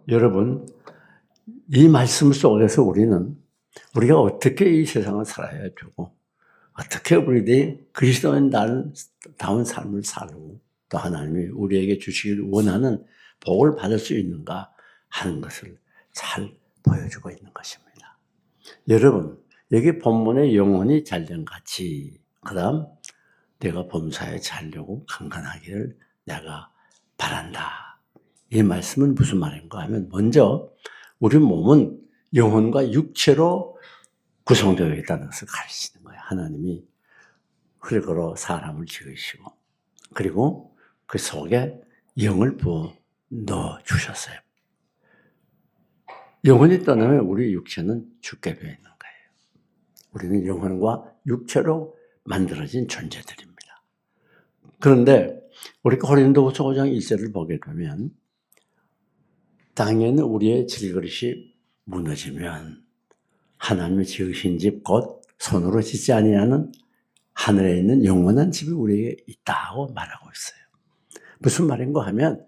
여러분, 이 말씀 속에서 우리가 어떻게 이 세상을 살아야 되고, 어떻게 우리들이 그리스도인다운 삶을 살고, 또 하나님이 우리에게 주시길 원하는 복을 받을 수 있는가 하는 것을 잘 보여주고 있는 것입니다. 여러분, 여기 본문에 영혼이 잘된 같이, 그 다음, 내가 범사에 잘되고 강건하기를 내가 바란다. 이 말씀은 무슨 말인가 하면, 먼저 우리 몸은 영혼과 육체로 구성되어 있다는 것을 가르치는 거예요. 하나님이 흙으로 사람을 지으시고, 그리고 그 속에 영을 부어 넣어 주셨어요. 영혼이 떠나면 우리 육체는 죽게 되어 있는 거예요. 우리는 영혼과 육체로 만들어진 존재들입니다. 그런데 우리가 고린도후서 5장 1절을 보게 되면, 땅에는 우리의 질그릇이 무너지면 하나님의 지으신 집 곧 손으로 짓지 아니하는 하늘에 있는 영원한 집이 우리에게 있다고 말하고 있어요. 무슨 말인가 하면,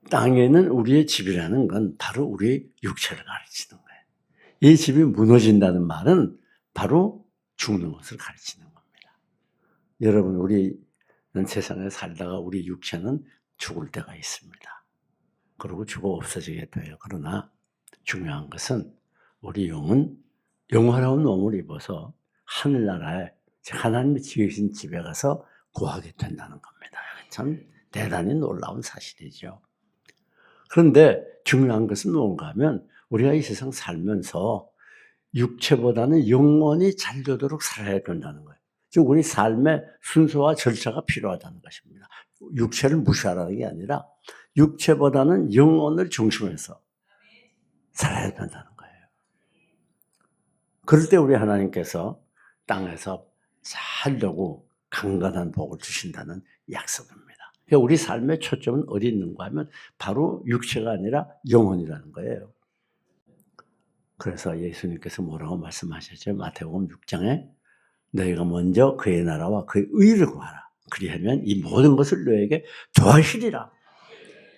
땅에는 우리의 집이라는 건 바로 우리 육체를 가르치는 거예요. 이 집이 무너진다는 말은 바로 죽는 것을 가르치는 겁니다. 여러분, 우리는 세상에 살다가 우리 육체는 죽을 때가 있습니다. 그리고 죽어 없어지게 돼요. 그러나 중요한 것은 우리 영은 영원한 몸을 입어서 하늘나라에 하나님이 지으신 집에 가서 거하게 된다는 겁니다. 참 대단히 놀라운 사실이죠. 그런데 중요한 것은 뭔가 하면, 우리가 이 세상 살면서 육체보다는 영혼이 잘 되도록 살아야 된다는 거예요. 즉 우리 삶의 순서와 절차가 필요하다는 것입니다. 육체를 무시하라는 게 아니라 육체보다는 영혼을 중심으로 해서 살아야 된다는 거예요. 그럴 때 우리 하나님께서 땅에서 살려고 강건한 복을 주신다는 약속입니다. 그러니까 우리 삶의 초점은 어디 있는가 하면 바로 육체가 아니라 영혼이라는 거예요. 그래서 예수님께서 뭐라고 말씀하셨죠? 마태복음 6장에 너희가 먼저 그의 나라와 그의 의를 구하라. 그리하면 이 모든 것을 너에게 더하시리라.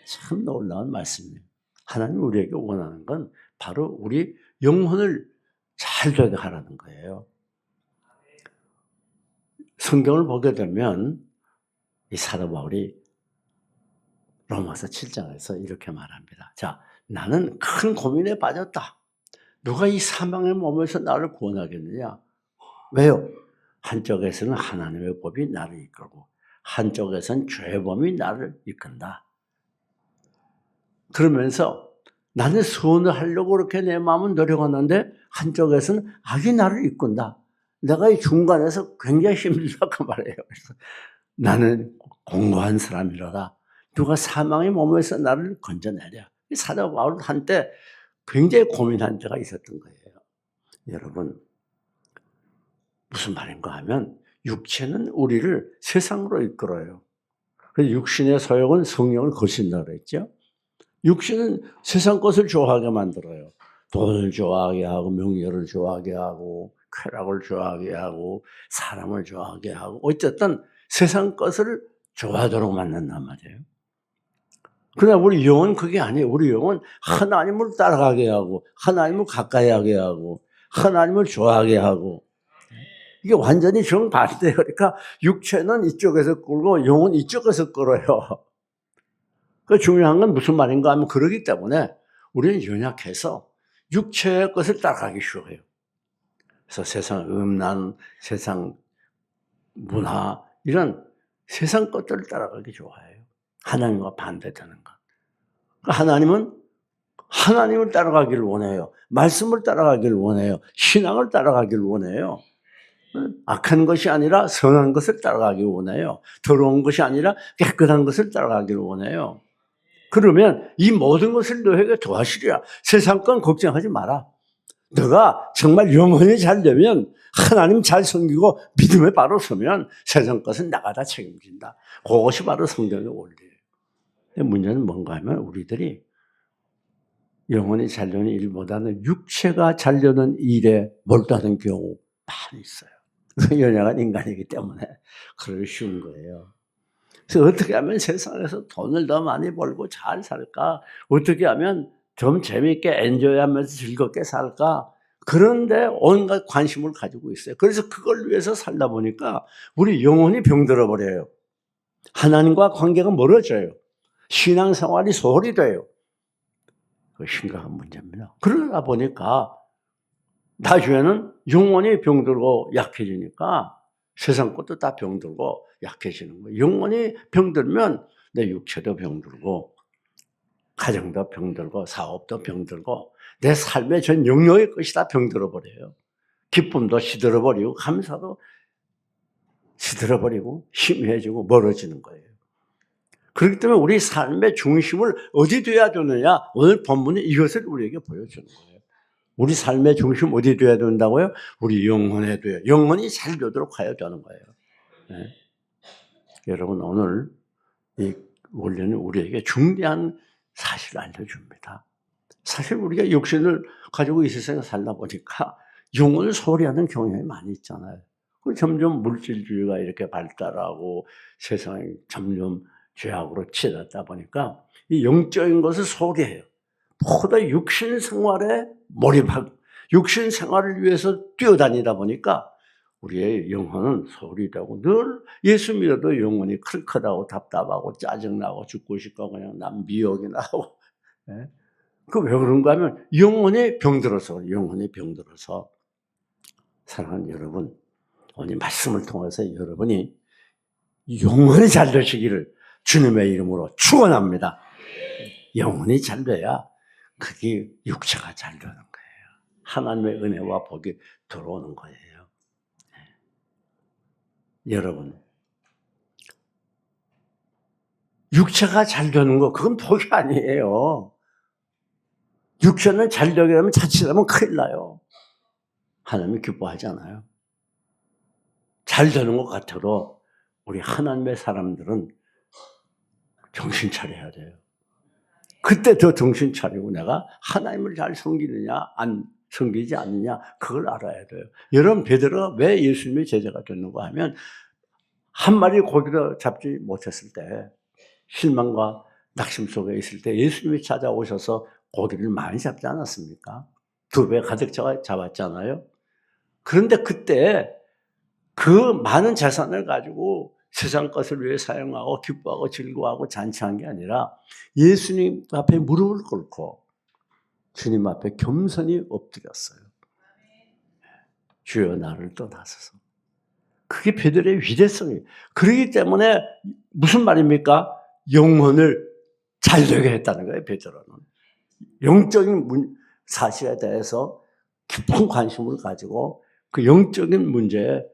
참 놀라운 말씀이에요. 하나님 우리에게 원하는 건 바로 우리 영혼을 잘 되게 하라는 거예요. 성경을 보게 되면 이 사도 바울이 로마서 7장에서 이렇게 말합니다. 자, 나는 큰 고민에 빠졌다. 누가 이 사망의 몸에서 나를 구원하겠느냐? 왜요? 한쪽에서는 하나님의 법이 나를 이끌고 한쪽에서는 죄의 법이 나를 이끈다. 그러면서 나는 선을 하려고 그렇게 내 마음은 노력하는데 한쪽에서는 악이 나를 이끈다. 내가 이 중간에서 굉장히 힘들다고 말해요. 그래서 나는 공고한 사람이라다. 누가 사망의 몸에서 나를 건져내랴. 사도 바울 한때 굉장히 고민한 때가 있었던 거예요. 여러분, 무슨 말인가 하면 육체는 우리를 세상으로 이끌어요. 그래서 육신의 소욕은 성령을 거신다고 그랬죠. 육신은 세상 것을 좋아하게 만들어요. 돈을 좋아하게 하고 명예를 좋아하게 하고 쾌락을 좋아하게 하고 사람을 좋아하게 하고 어쨌든 세상 것을 좋아하도록 만든단 말이에요. 그러나 우리 영은 그게 아니에요. 우리 영은 하나님을 따라가게 하고 하나님을 가까이 하게 하고 하나님을 좋아하게 하고, 이게 완전히 정반대예요. 그러니까 육체는 이쪽에서 끌고 영은 이쪽에서 끌어요. 그 중요한 건 무슨 말인가 하면, 그러기 때문에 우리는 연약해서 육체의 것을 따라가기 쉬워요. 그래서 세상 음란, 세상 문화, 이런 세상 것들을 따라가기 좋아해요. 하나님과 반대되는 것. 하나님은 하나님을 따라가기를 원해요. 말씀을 따라가기를 원해요. 신앙을 따라가기를 원해요. 악한 것이 아니라 선한 것을 따라가기를 원해요. 더러운 것이 아니라 깨끗한 것을 따라가기를 원해요. 그러면 이 모든 것을 너에게 도와주리라. 세상 건 걱정하지 마라. 너가 정말 영혼이 잘 되면, 하나님 잘 섬기고 믿음에 바로 서면 세상 것은 내가 다 책임진다. 그것이 바로 성경의 원리예요. 근데 문제는 뭔가 하면, 우리들이 영혼이 잘 되는 일보다는 육체가 잘 되는 일에 몰두하는 경우 많이 있어요. 연약한 인간이기 때문에 그러기 쉬운 거예요. 그래서 어떻게 하면 세상에서 돈을 더 많이 벌고 잘 살까? 어떻게 하면 좀 재미있게 엔조이하면서 즐겁게 살까? 그런데 온갖 관심을 가지고 있어요. 그래서 그걸 위해서 살다 보니까 우리 영혼이 병들어 버려요. 하나님과 관계가 멀어져요. 신앙생활이 소홀히 돼요. 그 심각한 문제입니다. 그러다 보니까 나중에는 영혼이 병들고 약해지니까 세상 것도 다 병들고 약해지는 거예요. 영혼이 병들면 내 육체도 병들고 가정도 병들고 사업도 병들고 내 삶의 전 영역의 것이 다 병들어 버려요. 기쁨도 시들어 버리고 감사도 시들어 버리고 희미해지고 멀어지는 거예요. 그렇기 때문에 우리 삶의 중심을 어디 둬야 되느냐? 오늘 본문이 이것을 우리에게 보여주는 거예요. 우리 삶의 중심 어디 둬야 된다고요? 우리 영혼에 둬요. 영혼이 잘 되도록 하여야 되는 거예요. 네. 여러분 오늘 이 원리는 우리에게 중대한 사실을 알려줍니다. 사실 우리가 육신을 가지고 이 세상에 살다 보니까 영혼을 소홀히 하는 경향이 많이 있잖아요. 점점 물질주의가 이렇게 발달하고 세상이 점점 죄악으로 치닫다 보니까 이 영적인 것을 소홀히 해요. 보다 육신 생활에 몰입하고 육신 생활을 위해서 뛰어다니다 보니까 우리의 영혼은 소홀히 되고 늘 예수 믿어도 영혼이 클클하고 답답하고 짜증나고 죽고 싶고 그냥 난 미혹이 나고. 네? 그 왜 그런가 하면 영혼이 병들어서 사랑하는 여러분, 오늘 말씀을 통해서 여러분이 영혼이 잘 되시기를 주님의 이름으로 축원합니다. 영혼이 잘 돼야 그게 육체가 잘 되는 거예요. 하나님의 은혜와 복이 들어오는 거예요. 여러분, 육체가 잘 되는 거 그건 복이 아니에요. 육체는 잘 되게 되면 자칫하면 큰일 나요. 하나님이 기뻐하잖아요. 잘 되는 것 같아도 우리 하나님의 사람들은 정신 차려야 돼요. 그때 더 정신 차리고 내가 하나님을 잘 섬기느냐 안 섬기지 않느냐 그걸 알아야 돼요. 여러분 베드로가 왜 예수님의 제자가 됐는가 하면 한 마리 고기도 잡지 못했을 때 실망과 낙심 속에 있을 때 예수님이 찾아오셔서 고기를 많이 잡지 않았습니까? 2배 가득 잡았잖아요. 그런데 그때 그 많은 재산을 가지고 세상 것을 위해 사용하고 기뻐하고 즐거워하고 잔치한 게 아니라 예수님 앞에 무릎을 꿇고 주님 앞에 겸손히 엎드렸어요. 주여 나를 떠나소서. 그게 베드로의 위대성이에요. 그렇기 때문에 무슨 말입니까? 영혼을 잘 되게 했다는 거예요. 베드로는. 영적인 사실에 대해서 깊은 관심을 가지고 그 영적인 문제에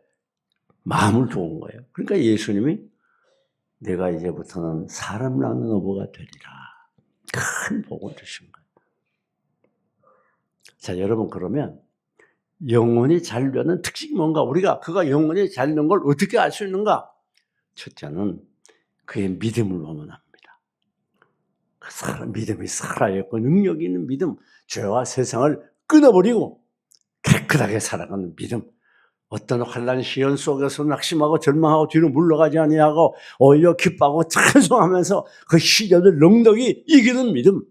마음을 두은 거예요. 그러니까 예수님이 내가 이제부터는 사람 낳는 어부가 되리라. 큰 복을 주신 거예요. 자, 여러분 그러면 영혼이 잘 되는 특징이 뭔가? 우리가 그가 영혼이 잘 되는 걸 어떻게 알 수 있는가? 첫째는 그의 믿음을 보면 압니다. 그 사람 믿음이 살아있고 능력 있는 믿음, 죄와 세상을 끊어버리고 깨끗하게 살아가는 믿음. 어떤 환난 시련 속에서 낙심하고 절망하고 뒤로 물러가지 아니하고 오히려 기뻐하고 찬송하면서 그 시련을 넉넉히 이기는 믿음.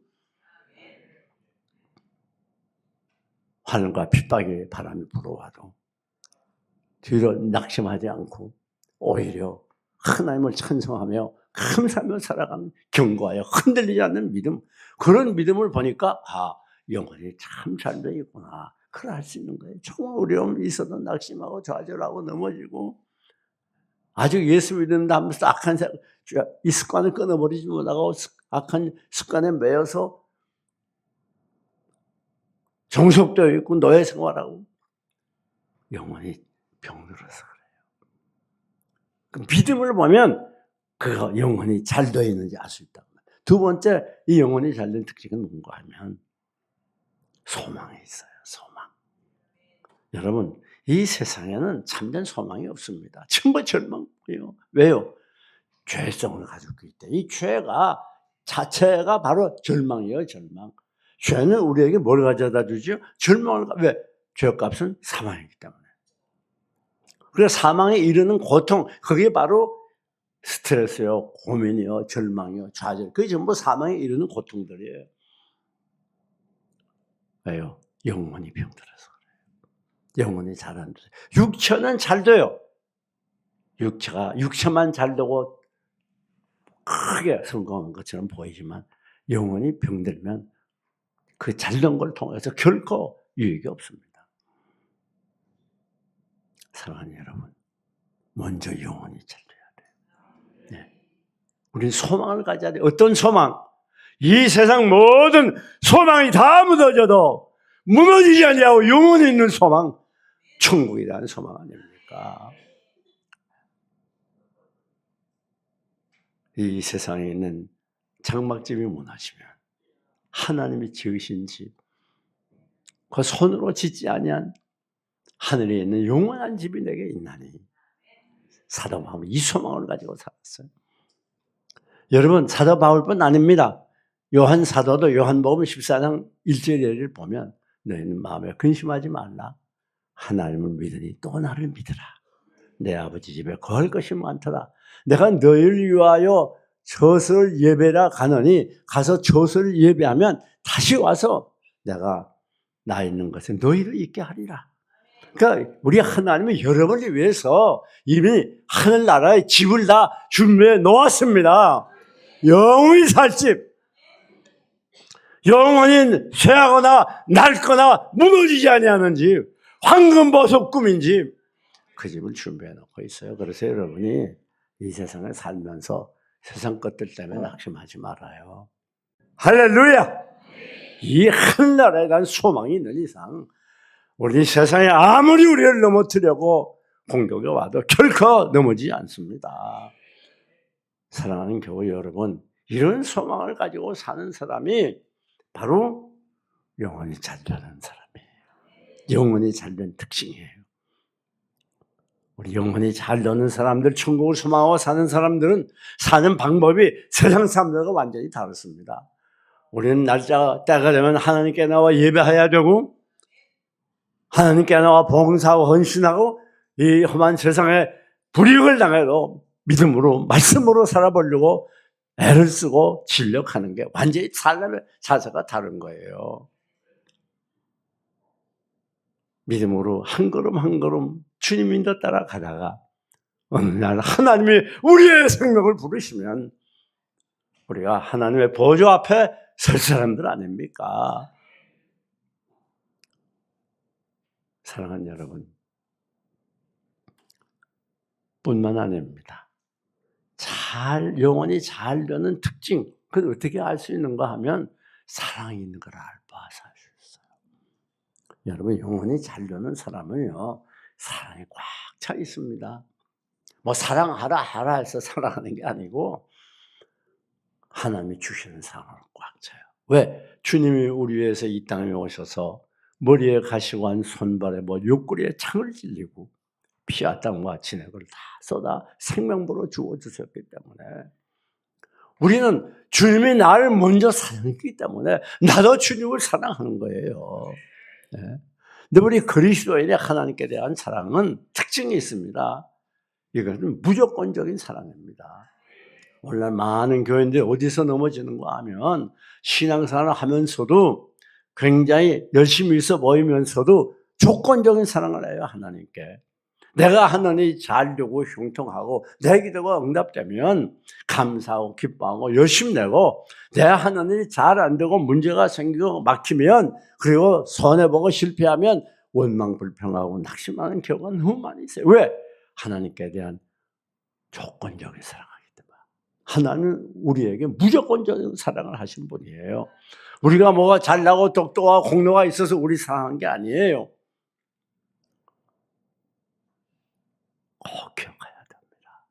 환난과 핍박의 바람이 불어와도 뒤로 낙심하지 않고 오히려 하나님을 찬송하며 감사하며 살아가는 견고하여 흔들리지 않는 믿음. 그런 믿음을 보니까 영혼이 참 잘 되어 있구나. 그걸 알 수 있는 거예요. 정말 어려움이 있어도 낙심하고 좌절하고 넘어지고 아직 예수 믿는다 하면서 악한 이 습관을 끊어버리지 못하고 악한 습관에 매여서 정속되어 있고 노예 생활하고 영혼이 병들어서 그래요. 그 믿음을 보면 그 영혼이 잘 되어 있는지 알 수 있다. 두 번째 이 영혼이 잘 된 특징은 뭔가 하면 소망이 있어요. 소망. 여러분 이 세상에는 참된 소망이 없습니다. 전부 절망이에요. 왜요? 죄성을 가지고 있기 때문에. 이 죄가 자체가 바로 절망이에요. 절망. 죄는 우리에게 뭘 가져다 주죠? 절망을. 왜? 죄값은 사망이기 때문에. 그래서 사망에 이르는 고통, 그게 바로 스트레스요, 고민이요, 절망이요, 좌절. 그게 전부 사망에 이르는 고통들이에요. 왜요? 영혼이 병들어서 그래요. 영혼이 잘 안 돼요. 육체는 잘 돼요. 육체만 잘 되고 크게 성공한 것처럼 보이지만 영혼이 병들면 그 잘된 걸 통해서 결코 유익이 없습니다. 사랑하는 여러분, 먼저 영혼이 잘 돼야 돼요. 네. 우리는 소망을 가져야 돼요. 어떤 소망? 이 세상 모든 소망이 다 무너져도 무너지지 않냐고 영혼이 있는 소망, 천국이라는 소망 아닙니까? 이 세상에 있는 장막집이 무너지면 하나님이 지으신 집, 그 손으로 짓지 아니한 하늘에 있는 영원한 집이 내게 있나니 사도 바울은 이 소망을 가지고 살았어요. 여러분, 사도 바울뿐 아닙니다. 요한 사도도 요한복음 14장 1절을 보면 너희는 마음에 근심하지 말라. 하나님을 믿으니 또 나를 믿으라. 내 아버지 집에 거할 것이 많더라. 내가 너희를 위하여 젖을 예배라 가느니 가서 젖을 예배하면 다시 와서 내가 나 있는 것에 너희를 있게 하리라. 그러니까 우리 하나님은 여러분을 위해서 이미 하늘나라의 집을 다 준비해 놓았습니다. 영원히 살 집, 영원히 쇠하거나 낡거나 무너지지 아니하는 집, 황금보석 꿈인 집, 그 집을 준비해 놓고 있어요. 그래서 여러분이 이 세상에 살면서 세상 것들 때문에 낙심하지 말아요. 할렐루야! 이 하늘나라에 대한 소망이 있는 이상 우리 세상에 아무리 우리를 넘어뜨려고 공격이 와도 결코 넘어지지 않습니다. 사랑하는 교회 여러분, 이런 소망을 가지고 사는 사람이 바로 영혼이 잘 되는 사람이에요. 영혼이 잘 된 특징이에요. 우리 영혼이 잘 되는 사람들, 천국을 소망하고 사는 사람들은 사는 방법이 세상 사람들과 완전히 다릅니다. 우리는 날짜 때가 되면 하나님께 나와 예배해야 되고 하나님께 나와 봉사하고 헌신하고 이 험한 세상에 불이익을 당해도 믿음으로 말씀으로 살아보려고 애를 쓰고 진력하는 게 완전히 삶의 자세가 다른 거예요. 믿음으로 한 걸음 한 걸음 주님 인도 따라가다가 어느 날 하나님이 우리의 생명을 부르시면 우리가 하나님의 보좌 앞에 설 사람들 아닙니까? 사랑하는 여러분, 뿐만 아닙니다. 영혼이 잘 되는 특징, 그걸 어떻게 알 수 있는가 하면 사랑이 있는 걸 알아서 알 수 있어요. 여러분, 영혼이 잘 되는 사람은요, 사랑이 꽉 차 있습니다. 뭐 사랑하라 해서 사랑하는 게 아니고 하나님이 주시는 사랑을 꽉 차요. 왜? 주님이 우리 위해서 이 땅에 오셔서 머리에 가시관 손발에 옆구리에 창을 찔리고 피와 땀과 진액을 다 쏟아 생명보로 주어주셨기 때문에 우리는 주님이 나를 먼저 사랑했기 때문에 나도 주님을 사랑하는 거예요. 네. 근데 우리 그리스도인의 하나님께 대한 사랑은 특징이 있습니다. 이것은 무조건적인 사랑입니다. 오늘날 많은 교인들이 어디서 넘어지는가 하면 신앙생활을 하면서도 굉장히 열심히 있어 보이면서도 조건적인 사랑을 해요, 하나님께. 내가 하나님이 잘 되고 형통하고 내 기도가 응답되면 감사하고 기뻐하고 열심히 내고 내 하나님이 잘 안 되고 문제가 생기고 막히면 그리고 손해보고 실패하면 원망 불평하고 낙심하는 경우가 너무 많이 있어요. 왜? 하나님께 대한 조건적인 사랑하기 때문에. 하나님은 우리에게 무조건적인 사랑을 하신 분이에요. 우리가 뭐가 잘나고 똑똑하고 공로가 있어서 우리 사랑한 게 아니에요. 꼭 기억해야 됩니다.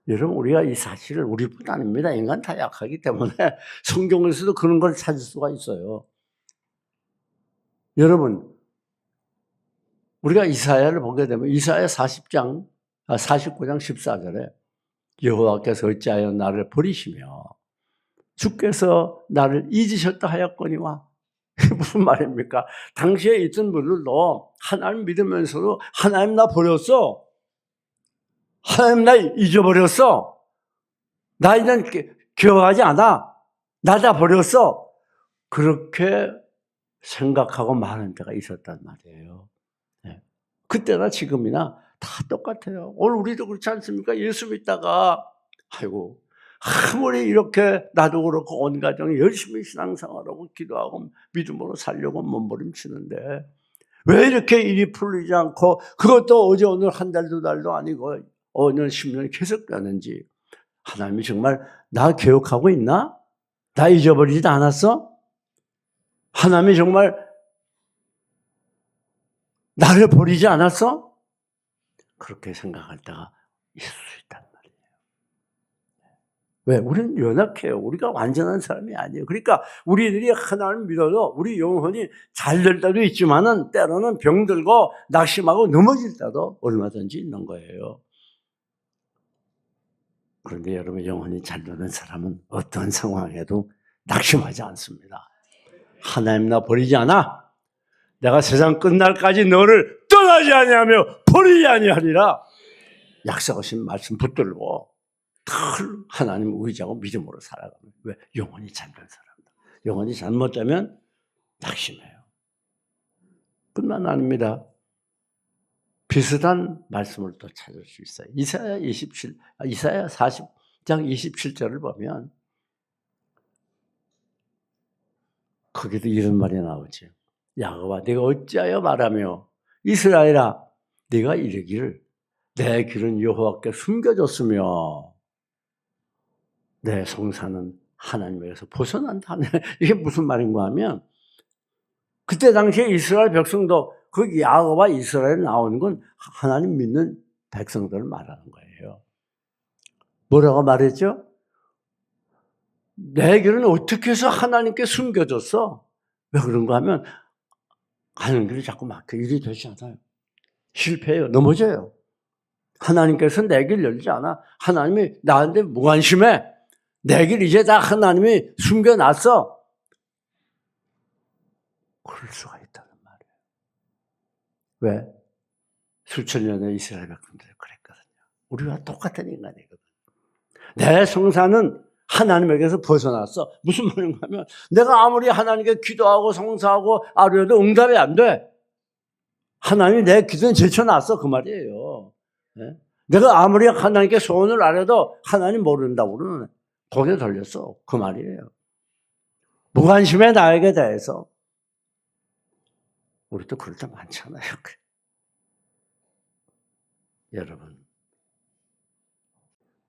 여러분, 우리가 이 사실을 우리뿐 아닙니다. 인간 다 약하기 때문에 성경에서도 그런 걸 찾을 수가 있어요. 여러분, 우리가 이사야를 보게 되면 이사야 49장 14절에 여호와께서 어찌하여 나를 버리시며 주께서 나를 잊으셨다 하였거니와. 무슨 말입니까? 당시에 있던 분들도 하나님 믿으면서도 하나님 나 버렸어. 하나님 나 잊어버렸어. 나 이제 기억하지 않아. 나 다 버렸어. 그렇게 생각하고 말하는 때가 있었단 말이에요. 네. 그때나 지금이나 다 똑같아요. 오늘 우리도 그렇지 않습니까? 예수 믿다가 아이고 아무리 이렇게 나도 그렇고 온 가정이 열심히 신앙생활하고 기도하고 믿음으로 살려고 몸부림치는데 왜 이렇게 일이 풀리지 않고 그것도 어제 오늘 한 달 두 달도 아니고 5년 10년이 계속되는지 하나님이 정말 나 기억하고 있나? 나 잊어버리지 않았어? 하나님이 정말 나를 버리지 않았어? 그렇게 생각할 때가 있을 수 있단 말이에요. 왜? 우리는 연약해요. 우리가 완전한 사람이 아니에요. 그러니까 우리들이 하나님을 믿어도 우리 영혼이 잘 될 때도 있지만은 때로는 병들고 낙심하고 넘어질 때도 얼마든지 있는 거예요. 그런데 여러분 영혼이 잘 되는 사람은 어떤 상황에도 낙심하지 않습니다. 하나님 나 버리지 않아. 내가 세상 끝날까지 너를 떠나지 아니하며 버리지 아니하리라. 약속하신 말씀 붙들고 늘 하나님 의지하고 믿음으로 살아가면 왜? 영혼이 잘된 사람이다. 영혼이 잘못되면 낙심해요. 뿐만 아닙니다. 비슷한 말씀을 또 찾을 수 있어요. 이사야 40장 27절을 보면 거기도 이런 말이 나오죠. 야곱아 네가 어찌하여 말하며 이스라엘아 네가 이르기를 내 길은 여호와께 숨겨졌으며 내 성사는 하나님에게서 벗어난다. 이게 무슨 말인가 하면 그때 당시에 이스라엘 백성도 그 야곱과 이스라엘 나오는 건 하나님 믿는 백성들을 말하는 거예요. 뭐라고 말했죠? 내 길은 어떻게 해서 하나님께 숨겨졌어? 왜 그런가 하면 가는 길이 자꾸 막혀 일이 되지 않아요. 실패해요. 넘어져요. 하나님께서 내 길 열지 않아. 하나님이 나한테 무관심해. 내 길 이제 다 하나님이 숨겨놨어. 그럴 수가 있다는 말이에요. 왜? 수천 년의 이스라엘 백성들이 그랬거든요. 우리와 똑같은 인간이거든. 내 성사는 하나님에게서 벗어났어. 무슨 말인가 하면 내가 아무리 하나님께 기도하고 성사하고 아뢰어도 응답이 안 돼. 하나님이 내 기도는 제쳐놨어. 그 말이에요. 네? 내가 아무리 하나님께 소원을 아뢰도 하나님 모른다고 그러는 고개 돌렸어. 그 말이에요. 무관심해 나에게 대해서. 우리도 그럴 때 많잖아요. 여러분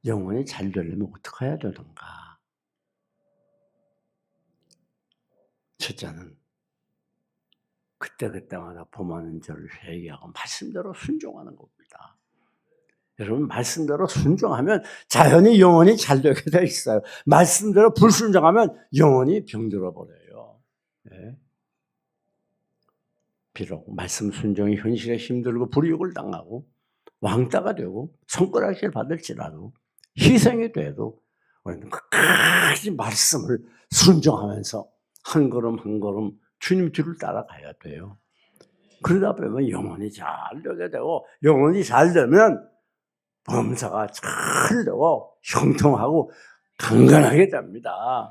영혼이 잘 되려면 어떻게 해야 되는가? 첫째는 그때그때마다 범하는 죄를 회개하고 말씀대로 순종하는 겁니다. 여러분 말씀대로 순종하면 자연히 영혼이 잘 되게 돼 있어요. 말씀대로 불순종하면 영혼이 병들어 버려요. 네. 비록 말씀 순종이 현실에 힘들고 불이익을 당하고 왕따가 되고 손가락질 받을지라도 희생이 돼도 우리는 끝까지 말씀을 순종하면서 한 걸음 한 걸음 주님 뒤를 따라가야 돼요. 그러다 보면 영혼이 잘 되게 되고 영혼이 잘 되면 범사가 잘 되고 형통하고 강건하게 됩니다.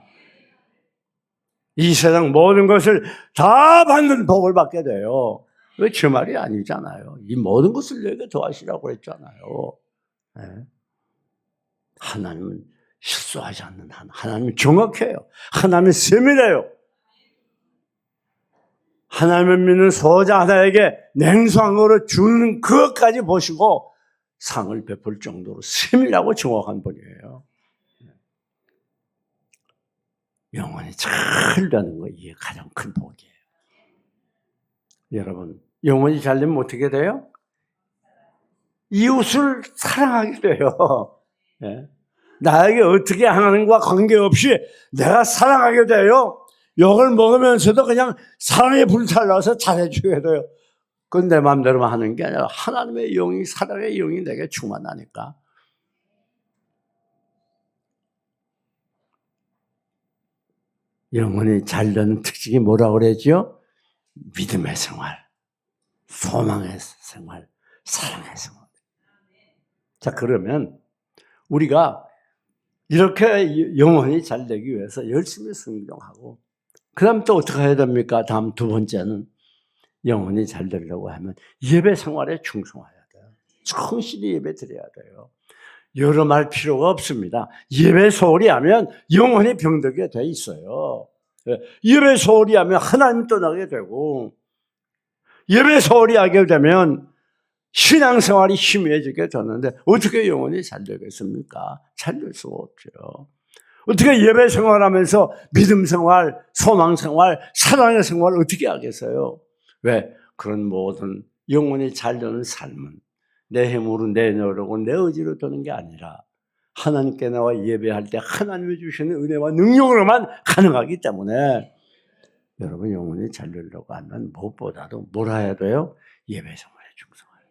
이 세상 모든 것을 다 받는 복을 받게 돼요. 왜 제 말이 아니잖아요. 이 모든 것을 내게 더하시라고 했잖아요. 네. 하나님은 실수하지 않는 하나님은 정확해요. 하나님은 세밀해요. 하나님을 믿는 소자 하나에게 냉수함으로 주는 그것까지 보시고 상을 베풀 정도로 세밀하고 정확한 분이에요. 영혼이 잘 되는 거 이게 가장 큰 복이에요. 여러분 영혼이 잘 되면 어떻게 돼요? 이웃을 사랑하게 돼요. 네. 나에게 어떻게 하나님과 관계없이 내가 사랑하게 돼요. 욕을 먹으면서도 그냥 사랑에 불살라서 잘해주게 돼요. 그건 내 마음대로만 하는 게 아니라 하나님의 영이 사랑의 영이 내게 충만하니까. 영혼이 잘 되는 특징이 뭐라고 그랬죠? 믿음의 생활, 소망의 생활, 사랑의 생활. 자 그러면 우리가 이렇게 영혼이 잘 되기 위해서 열심히 순종하고 그 다음 또 어떻게 해야 됩니까? 다음 두 번째는 영혼이 잘 되려고 하면 예배 생활에 충성해야 돼요. 충실히 예배 드려야 돼요. 여러 말 필요가 없습니다. 예배 소홀히 하면 영혼이 병들게 돼 있어요. 예배 소홀히 하면 하나님 떠나게 되고, 예배 소홀히 하게 되면 신앙생활이 희미해지게 되는데 어떻게 영혼이 잘 되겠습니까? 잘 될 수가 없죠. 어떻게 예배 생활하면서 믿음 생활, 소망 생활, 사랑의 생활을 어떻게 하겠어요? 왜? 그런 모든 영혼이 잘 되는 삶은 내 힘으로, 내 노력으로, 내 의지로 되는 게 아니라 하나님께 나와 예배할 때 하나님이 주시는 은혜와 능력으로만 가능하기 때문에 여러분 영혼이 잘 되려고 하면 무엇보다도 뭘 해야 돼요? 예배 생활에 충성해야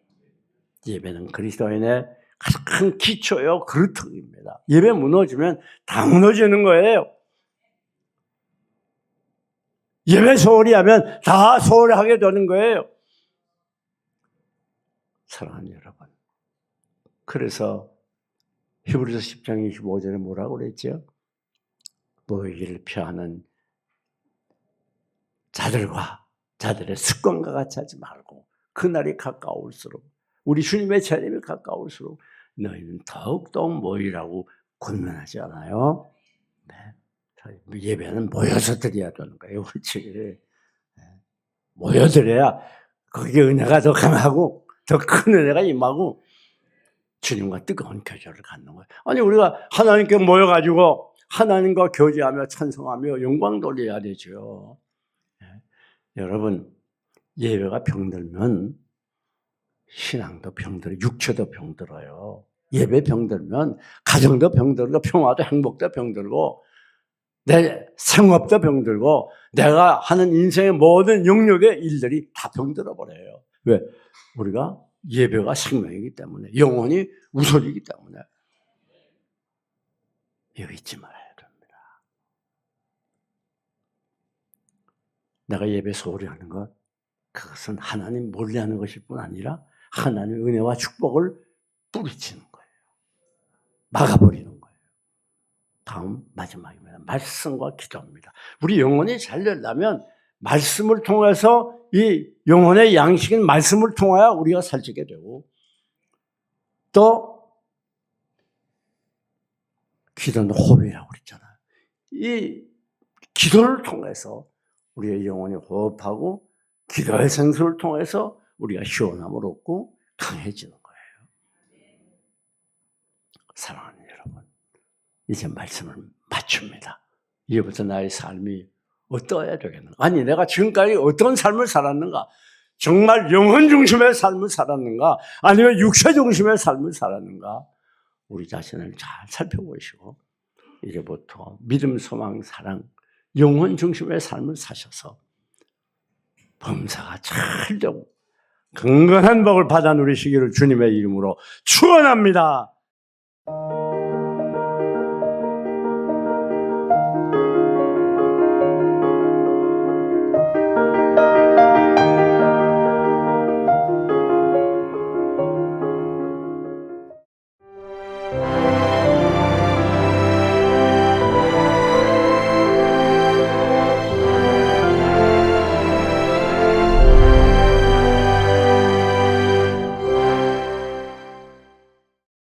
돼요. 예배는 그리스도인의 가장 큰 기초요, 그릇입니다. 예배 무너지면 다 무너지는 거예요. 예배 소홀히 하면 다 소홀히 하게 되는 거예요. 사랑하는 여러분. 그래서 히브리서 10장 25절에 뭐라고 그랬죠? 모이기를 피하는 자들과 자들의 습관과 같이 하지 말고 그날이 가까울수록 우리 주님의 재림이 가까울수록 너희는 더욱더 모이라고 권면하지 않아요? 네. 예배는 모여서 드려야 되는 거예요. 그렇지. 모여드려야 거기에 은혜가 더 강하고 더 큰 은혜가 임하고 주님과 뜨거운 교제를 갖는 거예요. 아니 우리가 하나님께 모여가지고 하나님과 교제하며 찬송하며 영광 돌려야 되죠. 여러분 예배가 병들면 신앙도 병들어요. 육체도 병들어요. 예배 병들면 가정도 병들고 평화도 행복도 병들고 내 생업도 병들고 내가 하는 인생의 모든 영역의 일들이 다 병들어 버려요. 왜? 우리가 예배가 생명이기 때문에 영혼이 우선이기 때문에 여기 잊지 말아야 됩니다. 내가 예배 소홀히 하는 것 그것은 하나님 몰래 하는 것일 뿐 아니라 하나님의 은혜와 축복을 뿌리치는 거예요. 막아버리는 거예요. 다음 마지막입니다. 말씀과 기도입니다. 우리 영혼이 잘 되려면 말씀을 통해서 이 영혼의 양식인 말씀을 통하여 우리가 살찌게 되고 또 기도는 호흡이라고 그랬잖아요. 이 기도를 통해서 우리의 영혼이 호흡하고 기도의 생수를 통해서 우리가 시원함을 얻고 강해지는 거예요. 사랑하는 여러분, 이제 말씀을 맞춥니다. 이제부터 나의 삶이 어떠해야 되겠는가? 아니 내가 지금까지 어떤 삶을 살았는가? 정말 영혼 중심의 삶을 살았는가? 아니면 육체 중심의 삶을 살았는가? 우리 자신을 잘 살펴보시고 이제부터 믿음, 소망, 사랑, 영혼 중심의 삶을 사셔서 범사가 잘 되고 건강한 복을 받아 누리시기를 주님의 이름으로 축원합니다.